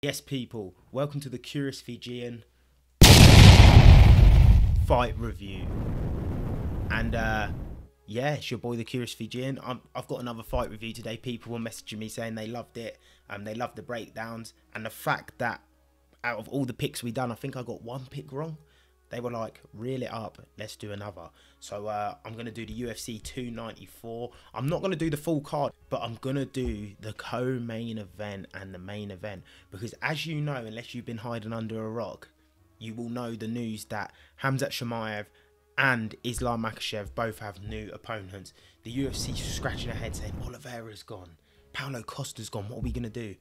Yes, people, welcome to the Curious Fijian fight review. And yeah, it's your boy, the Curious Fijian. I've got another fight review today. People were messaging me saying they loved it, they loved the breakdowns, and the fact that out of all the picks we done, I think I got one pick wrong. They were like, reel it up, let's do another. So I'm going to do the UFC 294. I'm not going to do the full card, but I'm going to do the co-main event and the main event. Because as you know, unless you've been hiding under a rock, you will know the news that Khamzat Chimaev and Islam Makhachev both have new opponents. The UFC scratching their head saying, Oliveira's gone, Paulo Costa's gone, what are we going to do?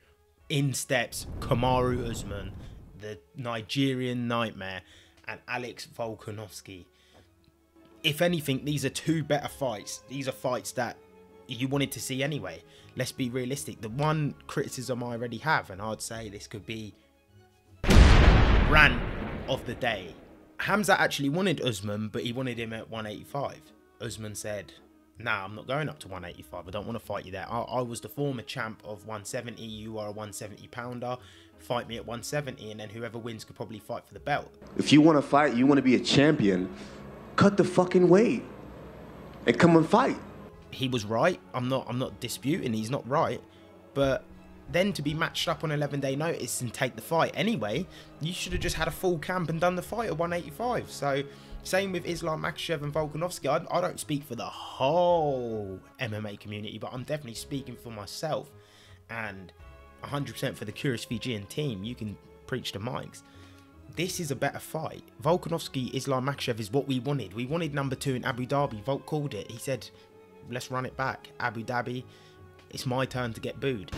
In steps Kamaru Usman, the Nigerian nightmare, and Alex Volkanovski. If anything, these are two better fights. These are fights that you wanted to see anyway. Let's be realistic. The one criticism I already have, and I'd say this could be rant of the day. Khamzat actually wanted Usman, but he wanted him at 185. Usman said, nah, I'm not going up to 185. I don't want to fight you there. I was the former champ of 170. You are a 170 pounder. Fight me at 170, and then whoever wins could probably fight for the belt. If you want to fight, you want to be a champion, cut the fucking weight and come and fight. He was right. I'm not disputing he's not right, but then to be matched up on 11-day notice and take the fight anyway, you should have just had a full camp and done the fight at 185. So same with Islam Makhachev and Volkanovski. I don't speak for the whole MMA community, but I'm definitely speaking for myself and 100% for the Curious Fijian team. You can preach the mics. This is a better fight. Volkanovski, Islam Makhachev is what we wanted. We wanted number 2 in Abu Dhabi. Volk called it. He said, let's run it back. Abu Dhabi, it's my turn to get booed.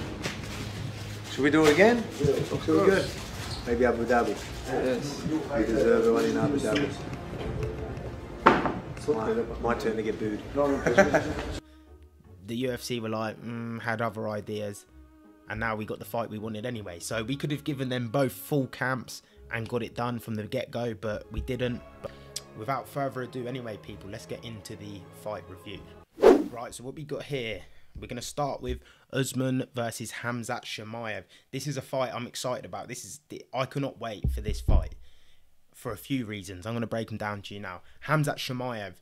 Should we do it again? Yeah, okay, good. Maybe Abu Dhabi. Yes. We deserve it one in Abu Dhabi. My turn to get booed. The UFC were like, had other ideas. And now we got the fight we wanted anyway. So we could have given them both full camps and got it done from the get-go, but we didn't. But without further ado anyway, people, let's get into the fight review. Right, so what we got here, we're going to start with Usman versus Khamzat Chimaev. This is a fight I'm excited about. I cannot wait for this fight for a few reasons. I'm going to break them down to you now. Khamzat Chimaev,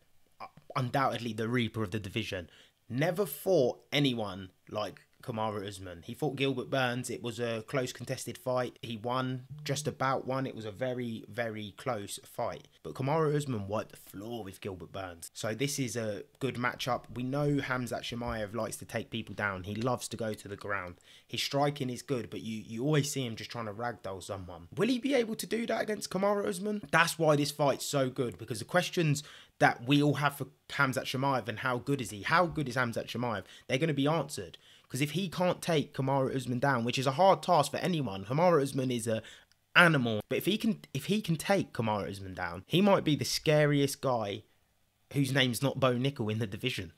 undoubtedly the reaper of the division. Never fought anyone like Kamaru Usman. He fought Gilbert Burns. It was a close contested fight. He won, just about won. It was a very, very close fight. But Kamaru Usman wiped the floor with Gilbert Burns. So this is a good matchup. We know Khamzat Chimaev likes to take people down. He loves to go to the ground. His striking is good, but you always see him just trying to ragdoll someone. Will he be able to do that against Kamaru Usman? That's why this fight's so good, because the questions that we all have for Khamzat Chimaev and how good is he? How good is Khamzat Chimaev? They're going to be answered. Because if he can't take Kamaru Usman down, which is a hard task for anyone, Kamaru Usman is an animal. But if he can take Kamaru Usman down, he might be the scariest guy whose name's not Bo Nickel in the division.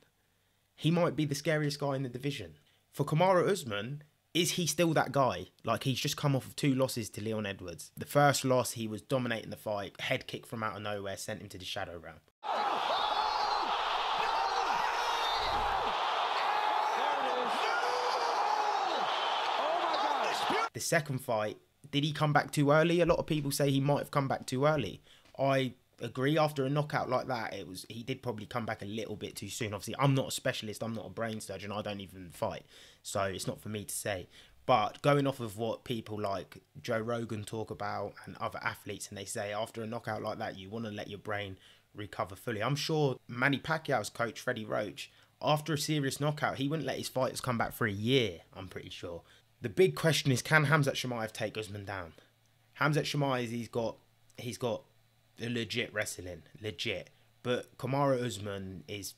He might be the scariest guy in the division. For Kamaru Usman, is he still that guy? Like, he's just come off of 2 losses to Leon Edwards. The first loss, he was dominating the fight. Head kick from out of nowhere sent him to the shadow round. The second fight, did he come back too early? A lot of people say he might have come back too early. I agree. After a knockout like that, he did probably come back a little bit too soon. Obviously, I'm not a specialist. I'm not a brain surgeon. I don't even fight. So it's not for me to say. But going off of what people like Joe Rogan talk about and other athletes, and they say after a knockout like that, you want to let your brain recover fully. I'm sure Manny Pacquiao's coach, Freddie Roach, after a serious knockout, he wouldn't let his fighters come back for a year, I'm pretty sure. The big question is, can Khamzat Chimaev take Usman down? Khamzat Chimaev, he's got a legit wrestling, legit. But Kamaru Usman is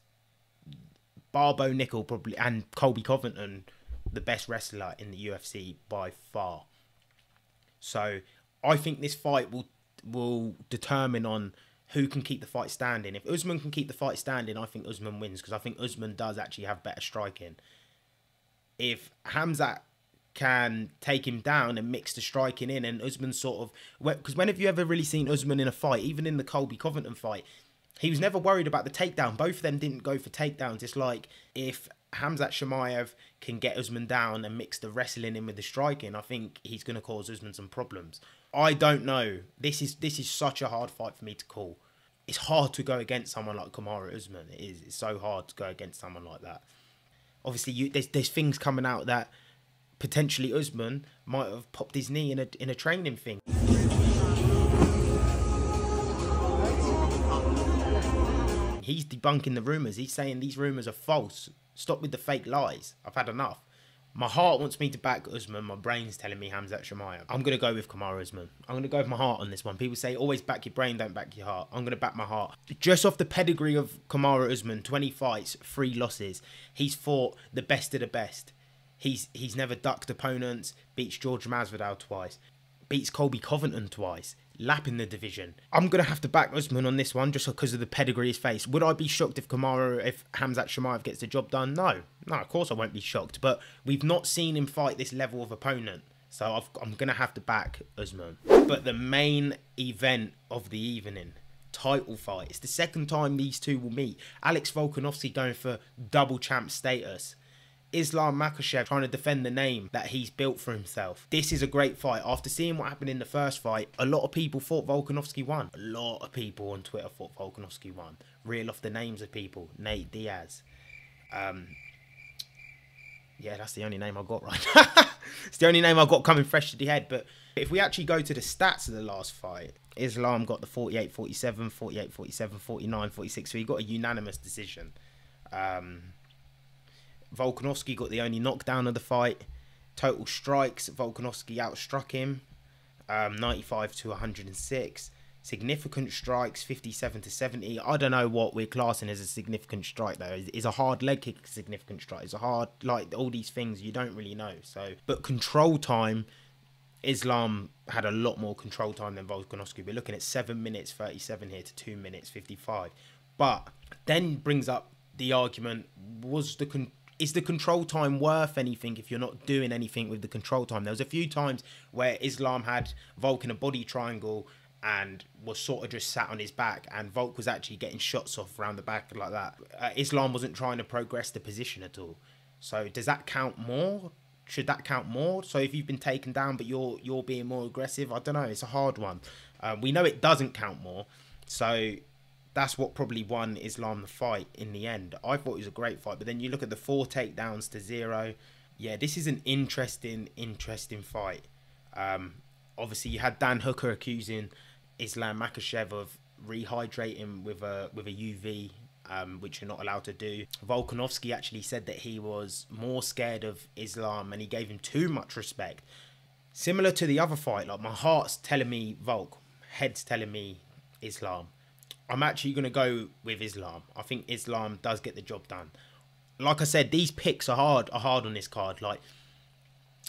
Bo Nickel probably, and Colby Covington, the best wrestler in the UFC by far. So I think this fight will determine on who can keep the fight standing. If Usman can keep the fight standing, I think Usman wins, because I think Usman does actually have better striking. If Khamzat can take him down and mix the striking in, and Usman sort of, because when have you ever really seen Usman in a fight? Even in the Colby Covington fight, he was never worried about the takedown. Both of them didn't go for takedowns. It's like if Khamzat Chimaev can get Usman down and mix the wrestling in with the striking, I think he's going to cause Usman some problems. I don't know. This is such a hard fight for me to call. It's hard to go against someone like Kamaru Usman. It is. It's so hard to go against someone like that. Obviously, there's things coming out that potentially Usman might have popped his knee in a training thing. He's debunking the rumours. He's saying these rumours are false. Stop with the fake lies. I've had enough. My heart wants me to back Usman. My brain's telling me Khamzat Chimaev. I'm going to go with Kamaru Usman. I'm going to go with my heart on this one. People say always back your brain, don't back your heart. I'm going to back my heart. Just off the pedigree of Kamaru Usman, 20 fights, 3 losses. He's fought the best of the best. He's never ducked opponents. Beats George Masvidal twice. Beats Colby Covington twice. Lapping the division. I'm going to have to back Usman on this one just because of the pedigree he's faced. Would I be shocked if Khamzat Chimaev gets the job done? No, of course I won't be shocked. But we've not seen him fight this level of opponent. So I'm going to have to back Usman. But the main event of the evening, title fight. It's the second time these two will meet. Alex Volkanovski going for double champ status. Islam Makhachev trying to defend the name that he's built for himself. This is a great fight. After seeing what happened in the first fight, a lot of people thought Volkanovski won. A lot of people on Twitter thought Volkanovski won. Reel off the names of people. Nate Diaz. Yeah, that's the only name I got right now. It's the only name I got coming fresh to the head. But if we actually go to the stats of the last fight, Islam got the 48-47, 48-47, 49-46. So he got a unanimous decision. Volkanovski got the only knockdown of the fight. Total strikes, Volkanovski outstruck him, 95-106. Significant strikes, 57-70. I don't know what we're classing as a significant strike though. Is a hard leg kick a significant strike? Is a hard, like all these things you don't really know. So, but control time, Islam had a lot more control time than Volkanovski. We're looking at 7 minutes 37 here to 2 minutes 55. But then brings up the argument: is the control time worth anything if you're not doing anything with the control time? There was a few times where Islam had Volk in a body triangle and was sort of just sat on his back, and Volk was actually getting shots off around the back like that. Islam wasn't trying to progress the position at all. So does that count more? Should that count more? So if you've been taken down but you're being more aggressive, I don't know. It's a hard one. We know it doesn't count more. So that's what probably won Islam the fight in the end. I thought it was a great fight, but then you look at the 4 takedowns to 0. Yeah, this is an interesting fight. Obviously, you had Dan Hooker accusing Islam Makhachev of rehydrating with a UV, which you're not allowed to do. Volkanovski actually said that he was more scared of Islam and he gave him too much respect. Similar to the other fight, like my heart's telling me Volk, head's telling me Islam. I'm actually going to go with Islam. I think Islam does get the job done. Like I said, these picks are hard on this card. Like,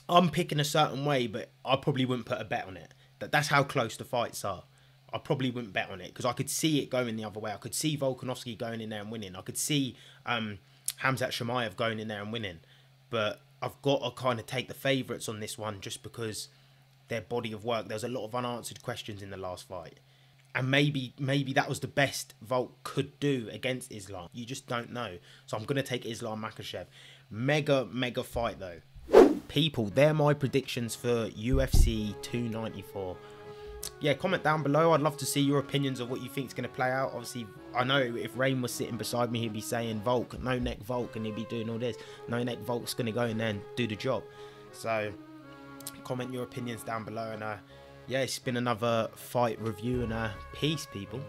I'm picking a certain way, but I probably wouldn't put a bet on it. That's how close the fights are. I probably wouldn't bet on it because I could see it going the other way. I could see Volkanovski going in there and winning. I could see Khamzat Chimaev going in there and winning. But I've got to kind of take the favourites on this one just because their body of work. There's a lot of unanswered questions in the last fight. And maybe that was the best Volk could do against Islam. You just don't know. So I'm going to take Islam Makhachev. Mega fight though. People, they're my predictions for UFC 294. Yeah, comment down below. I'd love to see your opinions of what you think is going to play out. Obviously, I know if Rain was sitting beside me, he'd be saying Volk, no neck Volk, and he'd be doing all this. No neck Volk's going to go in there and do the job. So comment your opinions down below, and yeah, it's been another fight review, and peace, people.